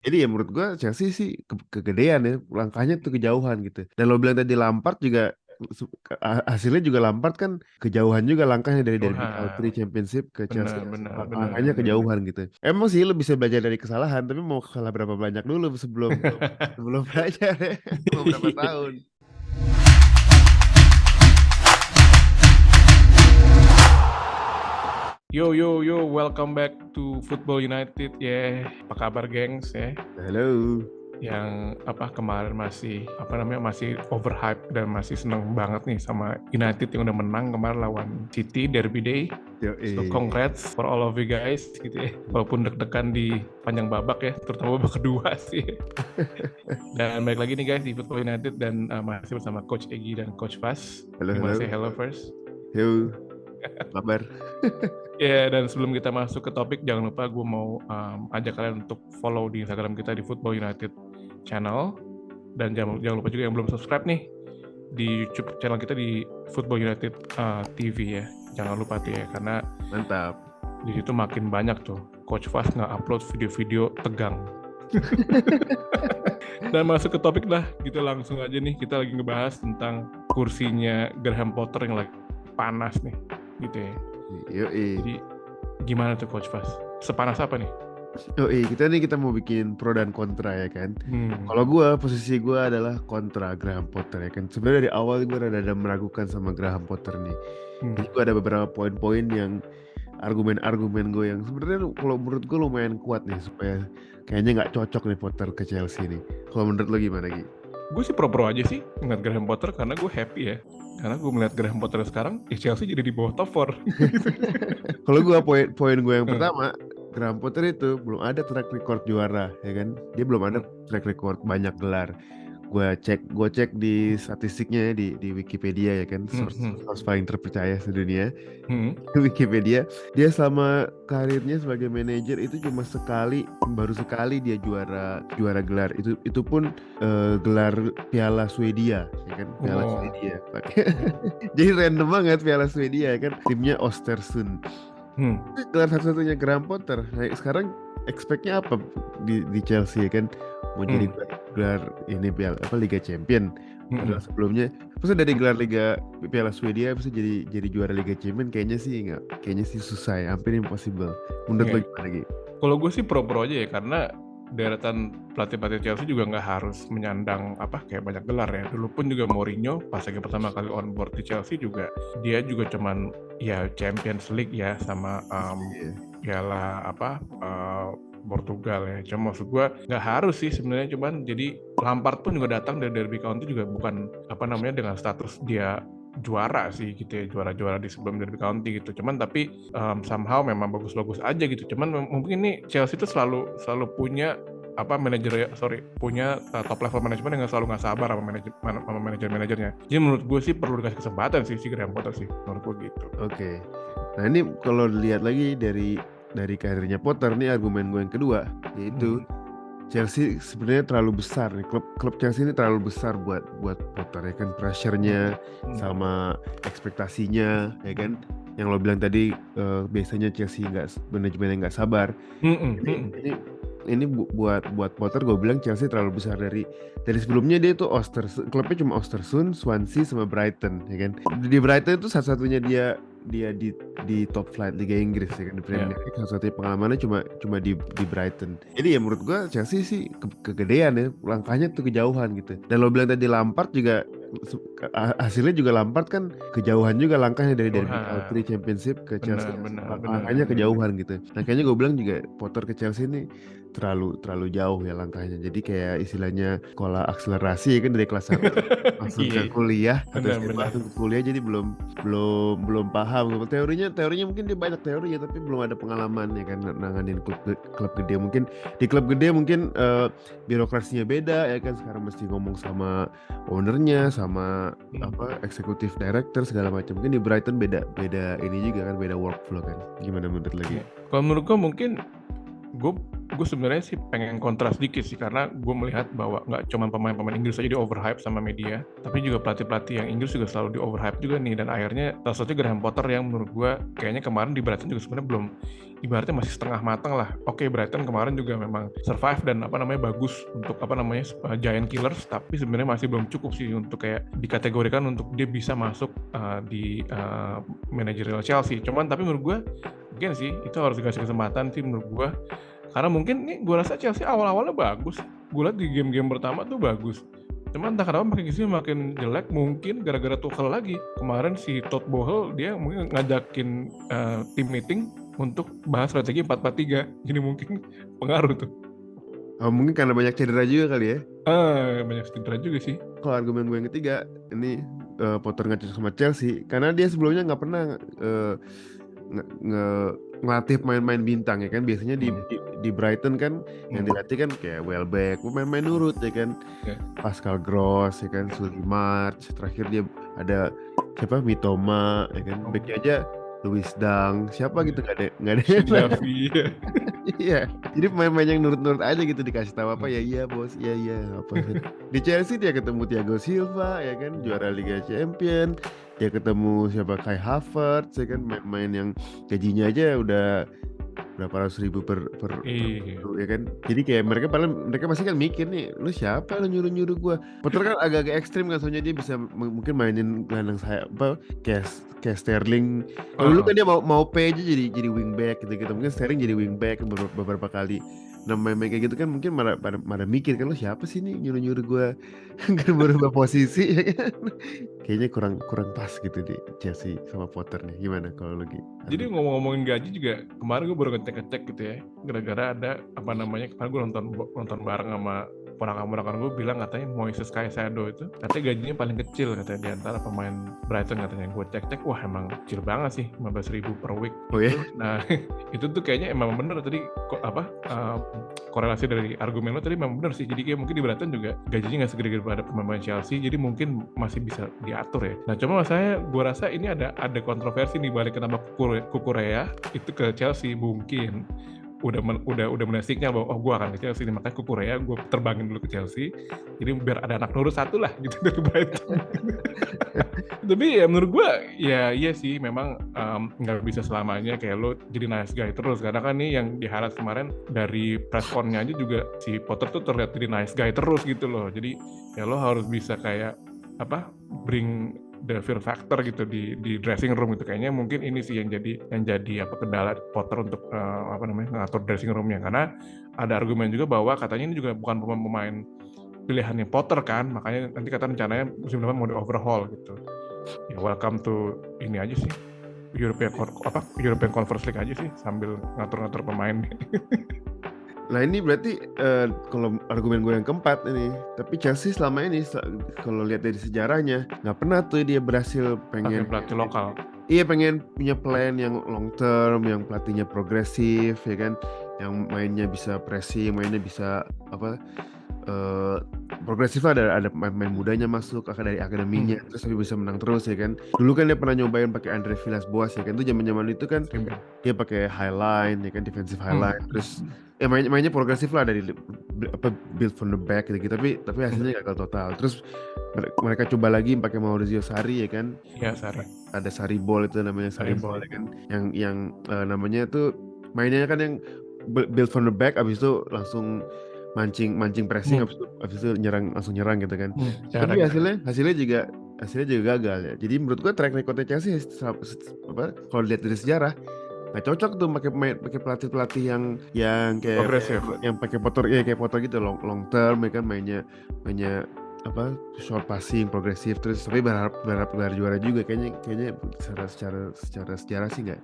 Jadi ya menurut gua Chelsea sih kegedean ya, langkahnya tuh kejauhan gitu. Dan lo bilang tadi Lampard juga hasilnya juga Lampard kan kejauhan juga langkahnya dari Big Tuhan, Three Championship ke Chelsea, benar benar benar langkahnya benar benar. kejauhan gitu. Emang sih lo bisa belajar dari kesalahan, tapi mau kalah berapa banyak dulu sebelum sebelum belajar ya. Mau berapa tahun? Yo yo yo, welcome back to Football United ya. Apa kabar gengs ya? Halo. Yang kemarin masih overhype dan masih seneng banget nih sama United yang udah menang kemarin lawan City Derby Day. Yo, So congrats for all of you guys gitu ya. Walaupun deg-degan di panjang babak ya, terutama babak kedua sih. Dan balik lagi nih guys di Football United dan masih bersama Coach Egi dan Coach Fas. halo, Gimana halo. sih hello first? Yo, kabar? Ya, dan sebelum kita masuk ke topik, jangan lupa gue mau ajak kalian untuk follow di Instagram kita di Football United Channel. Dan jangan lupa juga yang belum subscribe nih, di YouTube channel kita di Football United TV ya. Jangan lupa tuh ya, karena Mantap. di situ makin banyak tuh Coach Fast nge-upload video-video tegang. Dan masuk ke topik lah, gitu langsung aja nih. Kita lagi ngebahas tentang kursinya Graham Potter yang lagi panas nih, gitu ya. Yoi. Jadi gimana tuh Coach Fas? Sepanas apa nih? Kita mau bikin pro dan kontra ya kan. Kalau posisi gue adalah kontra Graham Potter ya kan. Sebenarnya dari awal gue rada meragukan sama Graham Potter nih. Jadi gue ada beberapa poin-poin yang argumen-argumen gue yang sebenarnya kalau menurut gue lumayan kuat nih supaya kayaknya nggak cocok nih Potter ke Chelsea nih. Kalau menurut lo gimana Gi? Gue sih pro-pro aja sih ngeliat Graham Potter karena gue happy ya. Karena gue melihat Graham Potter sekarang, Chelsea jadi di bawah top 4. Kalau gue poin gue yang pertama, Graham Potter itu belum ada track record juara ya kan. Dia belum ada track record banyak gelar. Gue cek di statistiknya ya, di Wikipedia ya kan, source paling terpercaya sedunia. Wikipedia, dia selama karirnya sebagai manajer itu baru sekali dia juara gelar. Itu pun gelar Piala Swedia ya kan, Piala Swedia. Jadi random banget Piala Swedia ya kan, timnya Östersund. Gelar satu-satunya Graham Potter. Nah, sekarang expect-nya apa di Chelsea ya kan? Mau jadi gelar ini Liga Champion. Padahal sebelumnya, maksudnya dari gelar Liga Piala Swedia bisa jadi juara Liga Champion kayaknya sih susah ya, hampir impossible. Menurut lo gimana Gi? Kalau gue sih pro-pro aja ya, karena deretan pelatih-pelatih Chelsea juga nggak harus menyandang kayak banyak gelar ya. Dulu pun juga Mourinho pas lagi pertama kali on board di Chelsea juga dia juga cuman ya Champions League ya sama Piala Portugal ya. Cuma maksud gue nggak harus sih sebenarnya, cuman jadi Lampard pun juga datang dari Derby County juga bukan dengan status dia juara sih gitu ya, juara-juara di sebelum Derby County gitu. Cuman tapi somehow memang bagus-bagus aja gitu. Cuman mungkin nih Chelsea itu selalu punya punya top level manajemen yang selalu nggak sabar sama manajer-manajernya. Jadi menurut gue sih perlu dikasih kesempatan sih si Graham Potter sih, menurut gue gitu. Oke. Nah ini kalau dilihat lagi dari karirnya Potter nih, argumen gue yang kedua yaitu Chelsea sebenarnya terlalu besar nih, klub Chelsea ini terlalu besar buat Potter ya kan, pressure-nya sama ekspektasinya ya kan, yang lo bilang tadi biasanya Chelsea manajemennya nggak sabar. Ini buat Potter gue bilang Chelsea terlalu besar. Dari sebelumnya dia itu klubnya cuma Östersund, Swansea sama Brighton ya kan. Di Brighton itu satu-satunya dia di top flight Liga Inggris ya kan, di Premier League satu-satunya pengalamannya cuma di Brighton. Jadi ya menurut gue Chelsea sih kegedean ya, langkahnya tuh kejauhan gitu. Dan lo bilang tadi Lampard juga hasilnya juga Lampard kan kejauhan juga langkahnya dari Big Three Championship ke Chelsea, langkahnya kejauhan gitu. Nah kayaknya gue bilang juga Potter ke Chelsea ini terlalu jauh ya langkahnya. Jadi kayak istilahnya sekolah akselerasi ya kan, dari kelas 1 langsung ke kuliah atau SMA langsung ke kuliah, jadi belum paham. Teorinya mungkin dia banyak teori ya, tapi belum ada pengalaman ya kan nanganin klub gede. Mungkin di klub gede mungkin birokrasinya beda ya kan, sekarang mesti ngomong sama ownernya, sama eksekutif director segala macam. Mungkin di Brighton beda ini juga kan, beda workflow kan. Gimana menurut lagi? Kalau menurut gue mungkin gue gue sebenarnya sih pengen kontras dikit sih, karena gue melihat bahwa nggak cuma pemain-pemain Inggris aja di overhype sama media, tapi juga pelatih-pelatih yang Inggris juga selalu di overhype juga nih. Dan akhirnya salah satunya Graham Potter yang menurut gue kayaknya kemarin di Brighton juga sebenarnya belum, ibaratnya masih setengah matang lah. Oke, Brighton kemarin juga memang survive dan bagus untuk giant killers, tapi sebenarnya masih belum cukup sih untuk kayak dikategorikan untuk dia bisa masuk di managerial Chelsea. Cuman tapi menurut gue mungkin sih itu harus dikasih kesempatan sih menurut gue, karena mungkin nih gue rasa Chelsea awal-awalnya bagus. Gue lihat di game-game pertama tuh bagus. Cuman entah kenapa makin kesini makin jelek, mungkin gara-gara Tuchel lagi. Kemarin si Todd Boehly dia mungkin ngajakin tim meeting untuk bahas strategi 4-4-3. Jadi mungkin pengaruh tuh. Mungkin karena banyak cedera juga kali ya. Banyak cedera juga sih. Kalau argumen gue yang ketiga, ini Potter nggak cocok sama Chelsea karena dia sebelumnya nggak pernah ngelatih pemain-pemain bintang ya kan. Biasanya di Brighton kan yang dilatih kan kayak Welbeck, pemain-pemain nurut ya kan. Pascal Gross ya kan, Solly March, terakhir dia ada siapa, Mitoma ya kan. Backnya aja Louis Dunk, siapa gitu, nggak ada iya, jadi pemain-pemain yang nurut-nurut aja gitu, dikasih tahu apa ya iya bos, iya apa. Di Chelsea dia ketemu Thiago Silva ya kan, juara Liga Champion, dia ketemu siapa, Kai Havertz ya kan, main-main yang gajinya aja udah berapa ratus ribu per ya kan. Jadi kayak mereka pasti kan mikir nih, lu siapa lu nyuruh gua. Potter kan agak-agak ekstrim kan, soalnya dia bisa mungkin mainin gelandang sayap kayak Sterling. Dulu kan dia mau P aja jadi wingback gitu. Mungkin Sterling jadi wingback beberapa kali. Nah main kayak gitu kan mungkin malah mikir kan, lu siapa sih nih nyuruh gua berubah posisi ya kan. Kayaknya kurang pas gitu di Chelsea sama Potter nih. Gimana kalau lagi? Jadi ngomongin gaji juga, kemarin gue baru ngecek gitu ya, gara-gara ada kemarin gue nonton bareng sama ponakan-ponakan gue bilang katanya Moises Caicedo itu katanya gajinya paling kecil katanya di antara pemain Brighton katanya. Gue cek, wah emang kecil banget sih, 15.000 per week. Oh ya? Nah itu tuh kayaknya emang bener tadi korelasi dari argumen lo tadi memang bener sih. Jadi kayak mungkin di Brighton juga gajinya nggak segede pada pemain Chelsea, jadi mungkin masih bisa diatur ya. Nah cuma gue rasa ini ada kontroversi nih balik ke nama Kukurea itu ke Chelsea. Mungkin udah menasiknya bahwa gue akan ke Chelsea, makanya Kukurea gue terbangin dulu ke Chelsea, jadi biar ada anak nurut satu lah gitu dari Brighton. Tapi ya menurut gue ya iya sih, memang nggak bisa selamanya kayak lo jadi nice guy terus, karena kan nih yang diharap kemarin dari press con-nya aja juga si Potter tuh terlihat jadi nice guy terus gitu loh. Jadi ya lo harus bisa kayak bring the fear factor gitu di dressing room gitu. Kayaknya mungkin ini sih yang jadi kendala Potter untuk ngatur dressing roomnya, karena ada argumen juga bahwa katanya ini juga bukan pemain pilihannya Potter kan, makanya nanti kata rencananya musim depan mau di overhaul gitu. Ya welcome to ini aja sih, European Conference League aja sih sambil ngatur-ngatur pemain. Nah ini berarti kalau argumen gue yang keempat ini, tapi Chelsea selama ini kalau lihat dari sejarahnya nggak pernah tuh dia berhasil pengen pelatih lokal. Iya, pengen punya plan yang long term, yang pelatihnya progresif ya kan, yang mainnya bisa pressing, mainnya bisa progresif lah, ada main mudanya masuk dari akademinya, terus tapi bisa menang terus ya kan. Dulu kan dia pernah nyobain pakai Andre Villas-Boas ya kan, itu zaman itu kan dia pakai high line ya kan, defensive high line, terus mainnya progresif lah, dari build from the back gitu, tapi hasilnya gagal total. Terus mereka coba lagi pakai Maurizio Sarri ya kan. Iya, Sarri. Ada Sarri Ball itu namanya, Sarri Ball ya kan, yang namanya tuh mainnya kan yang build from the back, abis itu langsung mancing pressing, abis itu langsung nyerang gitu kan. Tapi hasilnya juga gagal ya. Jadi menurut gua track recordnya Chelsea kalau lihat dari sejarah nggak cocok tuh pakai pelatih yang kayak progresif, yang pakai Potter ya, kayak Potter gitu, long term ya kan, mainnya short passing progresif, terus tapi berharap juara juga. Kayaknya secara sejarah sih nggak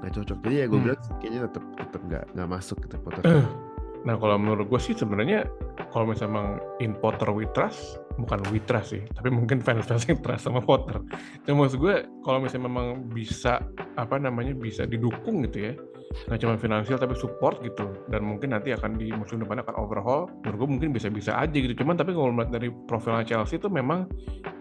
cocok. Jadi ya gue bilang kayaknya tetap nggak masuk gitu Potter. Nah kalau menurut gue sih sebenarnya kalau misalnya memang in Potter we trust, bukan we trust sih, tapi mungkin fans yang trust sama Potter. Cuma maksud gue kalau misalnya memang bisa bisa didukung gitu ya, nggak cuma finansial tapi support gitu, dan mungkin nanti akan di musim depan akan overhaul. Menurut gue mungkin bisa-bisa aja gitu. Cuman tapi kalau melihat dari profilnya Chelsea itu memang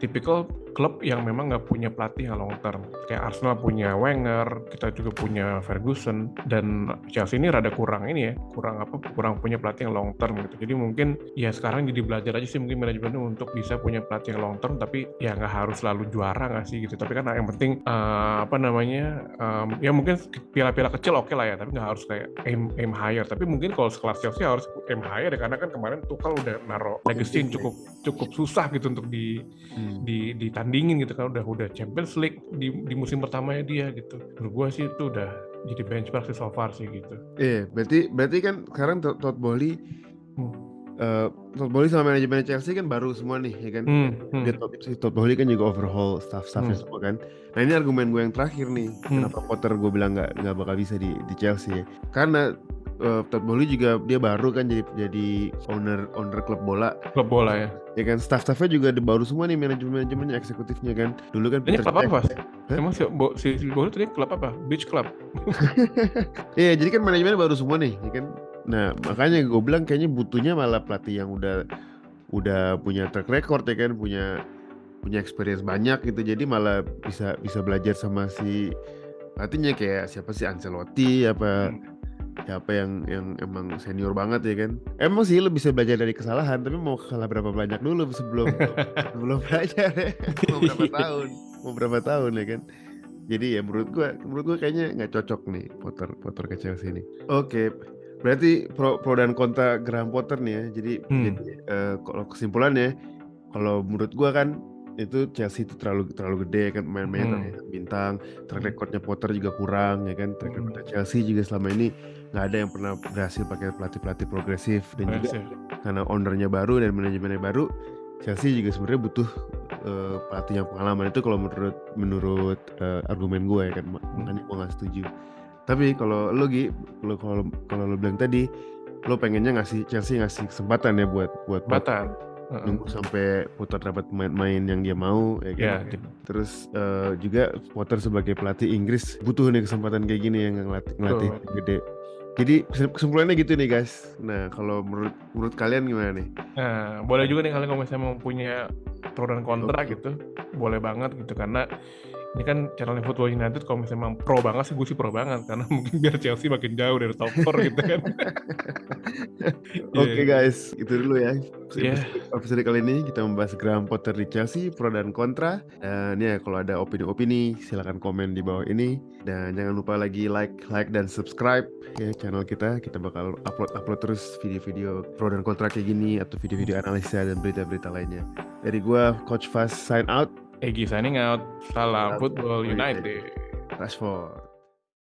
tipikal klub yang memang nggak punya pelatih yang long term. Kayak Arsenal punya Wenger, kita juga punya Ferguson, dan Chelsea ini rada kurang ini ya, kurang punya pelatih yang long term gitu. Jadi mungkin ya sekarang jadi belajar aja sih mungkin manajemennya untuk bisa punya pelatih yang long term, tapi ya nggak harus selalu juara nggak sih gitu. Tapi kan yang penting ya mungkin piala-piala kecil oke lah ya, tapi nggak harus kayak aim higher. Tapi mungkin kalau sekelas Chelsea harus aim higher ya, karena kan kemarin Tuchel udah naruh legacy yang cukup susah gitu untuk ditandingin gitu kan, udah Champions League di musim pertamanya dia gitu. Menurut gue sih itu udah jadi benchmark sih so far sih gitu. Berarti kan sekarang Todd Boehly sama manajemen Chelsea kan baru semua nih, ya kan? Dia Todd Boehly kan juga overhaul staff-staffnya semua kan. Nah ini argumen gue yang terakhir nih, kenapa Potter gue bilang nggak bakal bisa di Chelsea ya. Karena Todd Boehly juga dia baru kan jadi owner klub bola ya. Ya kan, staff-staffnya juga baru semua nih, manajemennya, eksekutifnya kan. Dulu kan ini klub apa sih? Emang si Boehly tadi klub apa? Beach Club? Iya, jadi kan manajemennya baru semua nih, ya kan. Nah makanya gue bilang kayaknya butuhnya malah pelatih yang udah punya track record ya kan, punya experience banyak gitu. Jadi malah bisa belajar sama si pelatihnya, kayak siapa sih, Ancelotti siapa yang emang senior banget ya kan. Emang sih lo bisa belajar dari kesalahan, tapi mau kalah berapa banyak dulu sebelum belajar ya. mau berapa tahun ya kan. Jadi ya menurut gue kayaknya nggak cocok nih Potter ke Chelsea ini. Oke. Berarti pro dan kontra Graham Potter nih ya. Jadi kalau kesimpulannya, kalau menurut gue kan itu Chelsea itu terlalu gede kan, main-main bintang. Track recordnya Potter juga kurang ya kan. Track record Chelsea juga selama ini nggak ada yang pernah berhasil pakai pelatih progresif, dan juga karena ownernya baru dan manajemennya baru, Chelsea juga sebenarnya butuh pelatih yang pengalaman. Itu kalau menurut argumen gue ya kan, makanya gue nggak setuju. Tapi kalau lo kalau lo bilang tadi, lo pengennya Chelsea ngasih kesempatan ya buat Kesempatan. nunggu sampai Potter dapat main yang dia mau ya kan. Terus juga Potter sebagai pelatih Inggris butuh nih kesempatan kayak gini yang ngelatih gede. Jadi kesimpulannya gitu nih guys. Nah kalau menurut kalian gimana nih? Nah boleh juga nih kalian kalau misalnya mau punya pro dan kontra gitu, boleh banget gitu, karena ini kan channelnya Football United. Kalau misalnya memang pro banget sih, gue sih pro banget, karena mungkin biar Chelsea makin jauh dari top 4 gitu kan. Oke guys, itu dulu ya episode kali ini. Kita membahas Graham Potter di Chelsea, pro dan kontra. Dan ya kalau ada opini-opini silahkan komen di bawah ini. Dan jangan lupa lagi like dan subscribe ya channel kita. Kita bakal upload terus video-video pro dan kontra kayak gini, atau video-video analisa dan berita-berita lainnya. Dari gua Coach Fast sign out. Egy signing out. Salam Football United. Rashford.